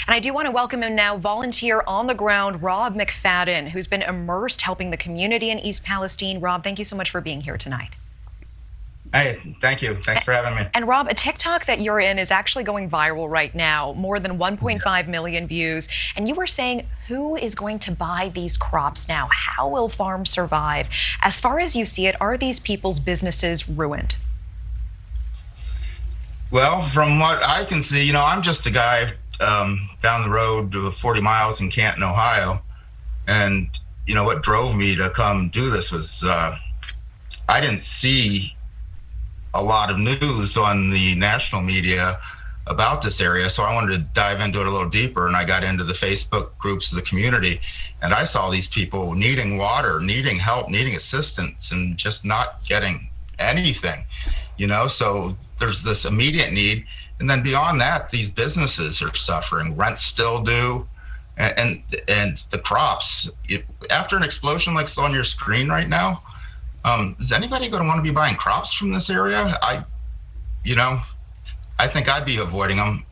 And I do want to welcome him now, volunteer on the ground, Rob McFadden, who's been immersed helping the community in East Palestine. Rob, thank you so much for being here tonight. Hey, thank you. Thanks for having me. And Rob, a TikTok that you're in is actually going viral right now, more than 1.5 million views. And you were saying, who is going to buy these crops now? How will farms survive? As far as you see it, are these people's businesses ruined? Well, from what I can see, I'm just a guy down the road 40 miles in Canton, Ohio. And, what drove me to come do this was I didn't see a lot of news on the national media about this area. So I wanted to dive into it a little deeper. And I got into the Facebook groups of the community. And I saw these people needing water, needing help, needing assistance, and just not getting anything, So there's this immediate need. And then beyond that, these businesses are suffering. Rent's still due. And the crops, after an explosion like on your screen right now, is anybody going to want to be buying crops from this area? I think I'd be avoiding them.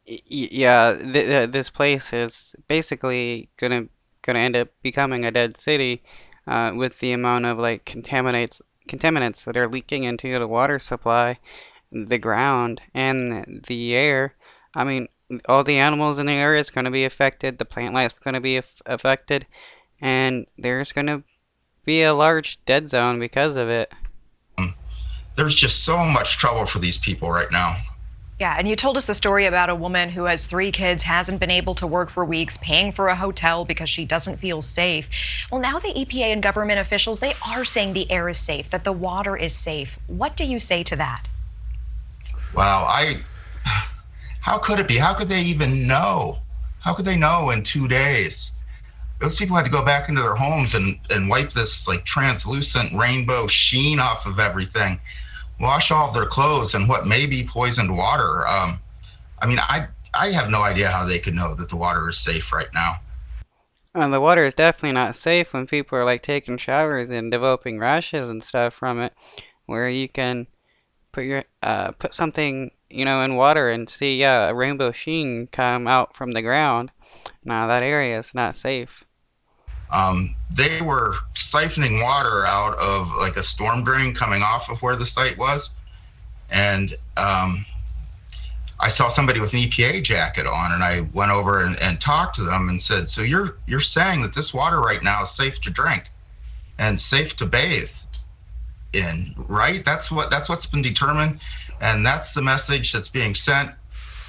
Yeah, this place is basically gonna end up becoming a dead city, with the amount of like contaminants that are leaking into the water supply, the ground, and the air. I mean, all the animals in the area is going to be affected. The plant life is going to be affected, and there's going to be a large dead zone because of it. There's just so much trouble for these people right now. Yeah, and you told us the story about a woman who has 3 kids, hasn't been able to work for weeks, paying for a hotel because she doesn't feel safe. Well, now the EPA and government officials, they are saying the air is safe, that the water is safe. What do you say to that? Wow, how could it be? How could they even know? How could they know in 2 days? Those people had to go back into their homes and wipe this like translucent rainbow sheen off of everything, wash all of their clothes and what may be poisoned water. I have no idea how they could know that the water is safe right now. The water is definitely not safe when people are like taking showers and developing rashes and stuff from it, where you can put something in water and see a rainbow sheen come out from the ground. Now that area is not safe. They were siphoning water out of like a storm drain coming off of where the site was, and I saw somebody with an EPA jacket on, and I went over and talked to them and said, "So you're saying that this water right now is safe to drink and safe to bathe in, right? That's what's been determined, and that's the message that's being sent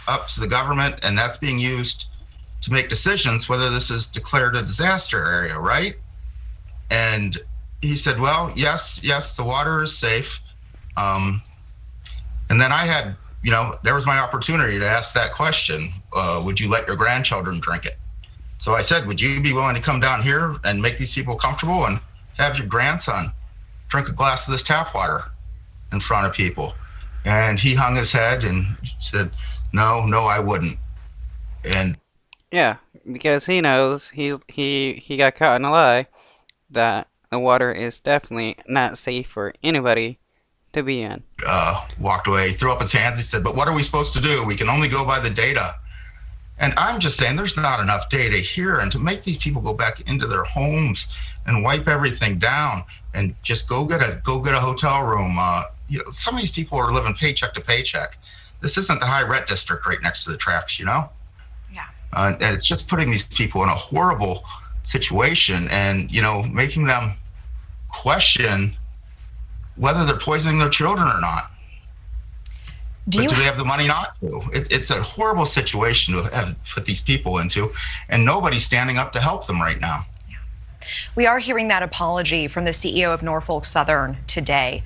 up to the government, and that's being used to make decisions whether this is declared a disaster area, right?" And he said, "Well, yes, the water is safe." And then I had, there was my opportunity to ask that question: would you let your grandchildren drink it? So I said, "Would you be willing to come down here and make these people comfortable and have your grandson drink a glass of this tap water in front of people?" And he hung his head and said, "No, I wouldn't." And Yeah, because he knows he got caught in a lie that the water is definitely not safe for anybody to be in. walked away. He threw up his hands. He said, "But what are we supposed to do? We can only go by the data." And I'm just saying there's not enough data here. And to make these people go back into their homes and wipe everything down and just go get a hotel room. Some of these people are living paycheck to paycheck. This isn't the high rent district right next to the tracks, Yeah. and it's just putting these people in a horrible situation and, making them question whether they're poisoning their children or not. But do they have the money not to? It's a horrible situation to have put these people into, and nobody's standing up to help them right now. We are hearing that apology from the CEO of Norfolk Southern today,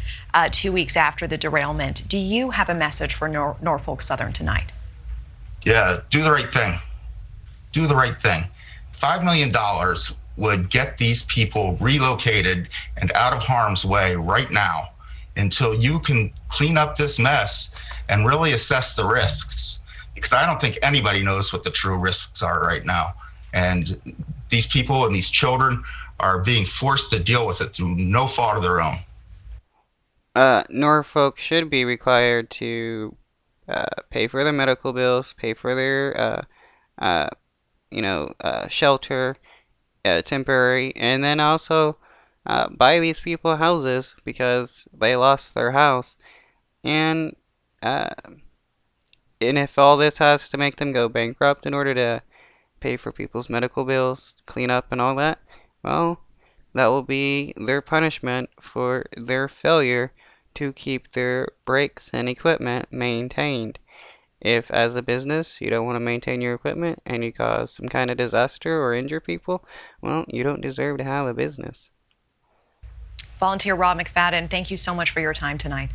2 weeks after the derailment. Do you have a message for Norfolk Southern tonight? Yeah, do the right thing. Do the right thing. $5 million would get these people relocated and out of harm's way right now until you can clean up this mess and really assess the risks. Because I don't think anybody knows what the true risks are right now. And these people and these children are being forced to deal with it through no fault of their own. Norfolk should be required to pay for their medical bills, pay for their shelter, temporary, and then also buy these people houses because they lost their house. And uh, and if all this has to make them go bankrupt in order to pay for people's medical bills, clean up, and all that, well, that will be their punishment for their failure to keep their brakes and equipment maintained. If, as a business, you don't want to maintain your equipment and you cause some kind of disaster or injure people, well, you don't deserve to have a business. Volunteer Rob McFadden, thank you so much for your time tonight.